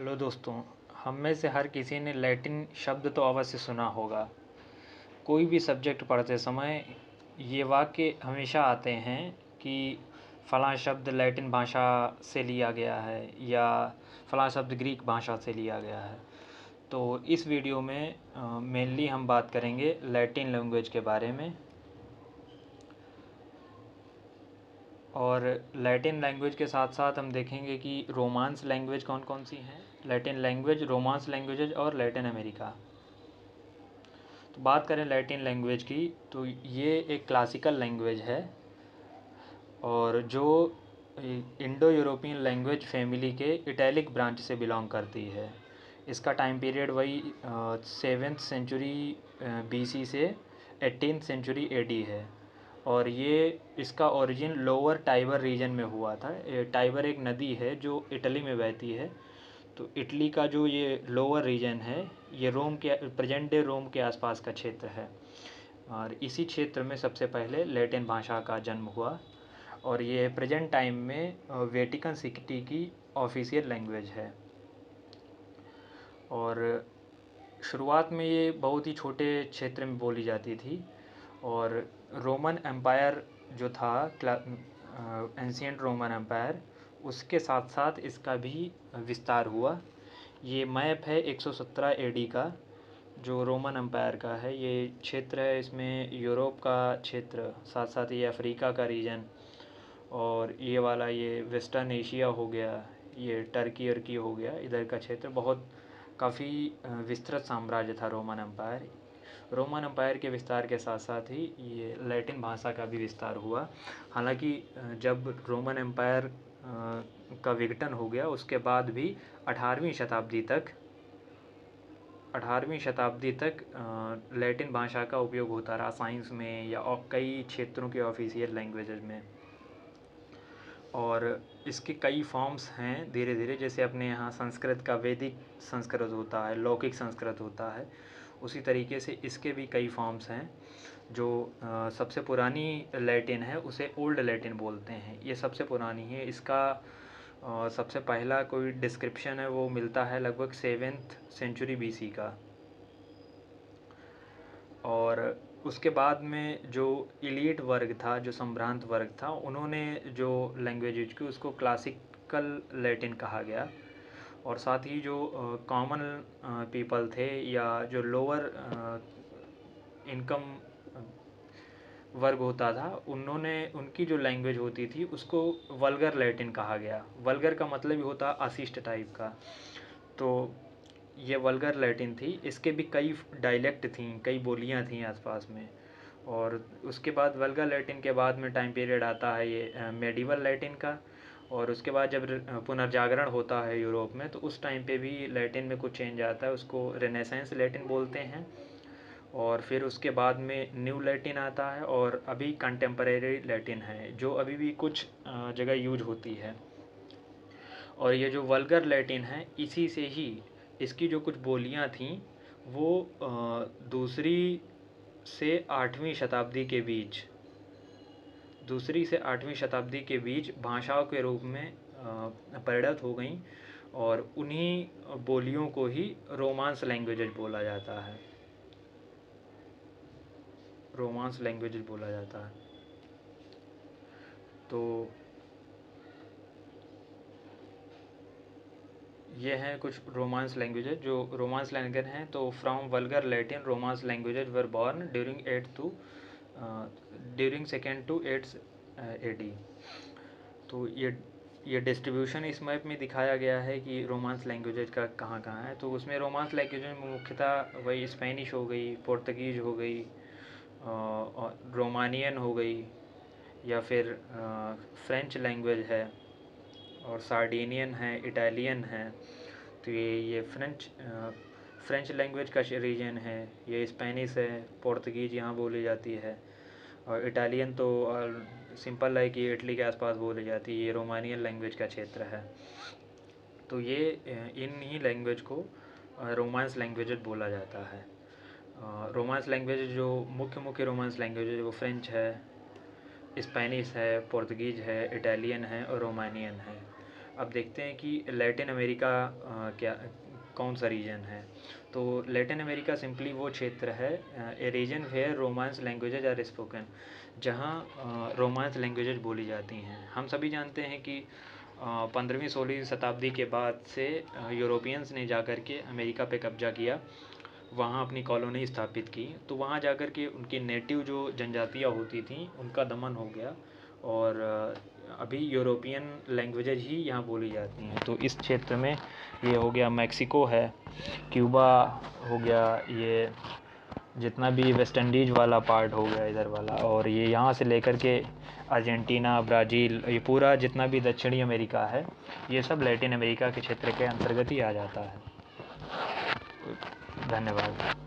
Hello दोस्तों। हम में से हर किसी ने लैटिन शब्द तो अवश्य सुना होगा। कोई भी सब्जेक्ट पढ़ते समय ये वाक्य हमेशा आते हैं कि फ़लाँ शब्द लैटिन भाषा से लिया गया है या फ़लाँ शब्द ग्रीक भाषा से लिया गया है। तो इस वीडियो में मेनली हम बात करेंगे लैटिन लैंग्वेज के बारे में। और लैटिन लैंग्वेज के साथ साथ हम देखेंगे कि रोमांस लैंग्वेज कौन कौन सी हैं। लैटिन लैंग्वेज, रोमांस लैंग्वेजेज और लैटिन अमेरिका। तो बात करें लैटिन लैंग्वेज की, तो ये एक क्लासिकल लैंग्वेज है और जो इंडो यूरोपियन लैंग्वेज फैमिली के इटैलिक ब्रांच से बिलोंग करती है। इसका टाइम पीरियड वही 7th सेंचुरी BC से 18th सेंचुरी AD है। और ये इसका ओरिजिन लोअर टाइबर रीजन में हुआ था। टाइबर एक नदी है जो इटली में बहती है। तो इटली का जो ये लोअर रीजन है, ये रोम के प्रेजेंट डे रोम के आसपास का क्षेत्र है। और इसी क्षेत्र में सबसे पहले लैटिन भाषा का जन्म हुआ और ये प्रेजेंट टाइम में वेटिकन सिटी की ऑफिशियल लैंग्वेज है। और शुरुआत में ये बहुत ही छोटे क्षेत्र में बोली जाती थी और रोमन एम्पायर जो था, एंशियंट रोमन एम्पायर, उसके साथ साथ इसका भी विस्तार हुआ। ये मैप है 117 AD का जो रोमन एम्पायर का है। ये क्षेत्र है, इसमें यूरोप का क्षेत्र, साथ साथ ये अफ्रीका का रीजन और ये वाला ये वेस्टर्न एशिया हो गया, ये टर्की अर्की हो गया, इधर का क्षेत्र बहुत काफ़ी विस्तृत साम्राज्य था रोमन एम्पायर। रोमन एम्पायर के विस्तार के साथ साथ ही ये लैटिन भाषा का भी विस्तार हुआ। हालांकि जब रोमन एम्पायर का विघटन हो गया उसके बाद भी 18वीं शताब्दी तक लैटिन भाषा का उपयोग होता रहा साइंस में या और कई क्षेत्रों के ऑफिशियल लैंग्वेजेस में। और इसके कई फॉर्म्स हैं धीरे धीरे, जैसे अपने यहाँ संस्कृत का वैदिक संस्कृत होता है, लौकिक संस्कृत होता है, उसी तरीके से इसके भी कई फॉर्म्स हैं। जो सबसे पुरानी लैटिन है उसे ओल्ड लैटिन बोलते हैं, ये सबसे पुरानी है। इसका सबसे पहला कोई डिस्क्रिप्शन है वो मिलता है लगभग 7th सेंचुरी BC का। और उसके बाद में जो इलीट वर्ग था, जो संभ्रांत वर्ग था, उन्होंने जो लैंग्वेज यूज की उसको क्लासिकल लैटिन कहा गया। और साथ ही जो कॉमन पीपल थे या जो लोअर इनकम वर्ग होता था, उन्होंने उनकी जो लैंग्वेज होती थी उसको वल्गर लैटिन कहा गया। वल्गर का मतलब ही होता अशिष्ट टाइप का। तो ये वल्गर लैटिन थी। इसके भी कई डायलेक्ट थीं, कई बोलियां थीं आसपास में। और उसके बाद वल्गर लैटिन के बाद में टाइम पीरियड आता है ये मेडिवल लैटिन का। और उसके बाद जब पुनर्जागरण होता है यूरोप में, तो उस टाइम पे भी लैटिन में कुछ चेंज आता है, उसको रेनेसेंस लैटिन बोलते हैं। और फिर उसके बाद में न्यू लैटिन आता है और अभी कंटेम्परेरी लैटिन है जो अभी भी कुछ जगह यूज होती है। और ये जो वल्गर लैटिन है, इसी से ही इसकी जो कुछ बोलियां थीं वो दूसरी से आठवीं शताब्दी के बीच भाषाओं के रूप में परिणत हो गईं और उन्हीं बोलियों को ही रोमांस लैंग्वेजेज बोला जाता है। तो ये हैं कुछ रोमांस लैंग्वेजेज जो रोमांस लैंग्वेज हैं। तो from vulgar Latin romance languages were born during 2nd to 8th AD। तो ये डिस्ट्रीब्यूशन इस मैप में दिखाया गया है कि रोमांस लैंग्वेजेज का कहाँ कहाँ है। तो उसमें रोमांस लैंग्वेज में मुख्यतः वही स्पेनिश हो गई, पुर्तगीज हो गई, और रोमानियन हो गई, या फिर फ्रेंच लैंग्वेज है, और सार्डिनियन है, इटालियन है। तो ये फ्रेंच लैंग्वेज का रीजन है। ये स्पेनिश है, पुर्तगीज यहाँ बोली जाती है, और इटालियन तो सिंपल है कि इटली के आसपास बोली जाती है। ये रोमानियन लैंग्वेज का क्षेत्र है। तो ये इन ही लैंग्वेज को रोमांस लैंग्वेज बोला जाता है। रोमांस लैंग्वेज जो मुख्य रोमांस लैंग्वेज है वो फ्रेंच है, स्पेनिश है, पुर्तगीज है, इटालियन है और रोमानियन है। अब देखते हैं कि लैटिन अमेरिका क्या कौन सा रीजन है। तो लैटिन अमेरिका सिंपली वो क्षेत्र है, a region where Romance languages are spoken, जहाँ रोमांस लैंग्वेजेज बोली जाती हैं। हम सभी जानते हैं कि 15वीं-16वीं शताब्दी के बाद से यूरोपियंस ने जाकर के अमेरिका पे कब्जा किया, वहाँ अपनी कॉलोनी स्थापित की। तो वहाँ जाकर के उनकी नेटिव जो जनजातियाँ होती थीं उनका दमन हो गया, और अभी यूरोपियन लैंग्वेजेज ही यहाँ बोली जाती हैं। तो इस क्षेत्र में ये हो गया, मैक्सिको है, क्यूबा हो गया, ये जितना भी वेस्ट इंडीज़ वाला पार्ट हो गया इधर वाला, और ये यहाँ से लेकर के अर्जेंटीना, ब्राज़ील, ये पूरा जितना भी दक्षिणी अमेरिका है, ये सब लैटिन अमेरिका के क्षेत्र के अंतर्गत ही आ जाता है। धन्यवाद।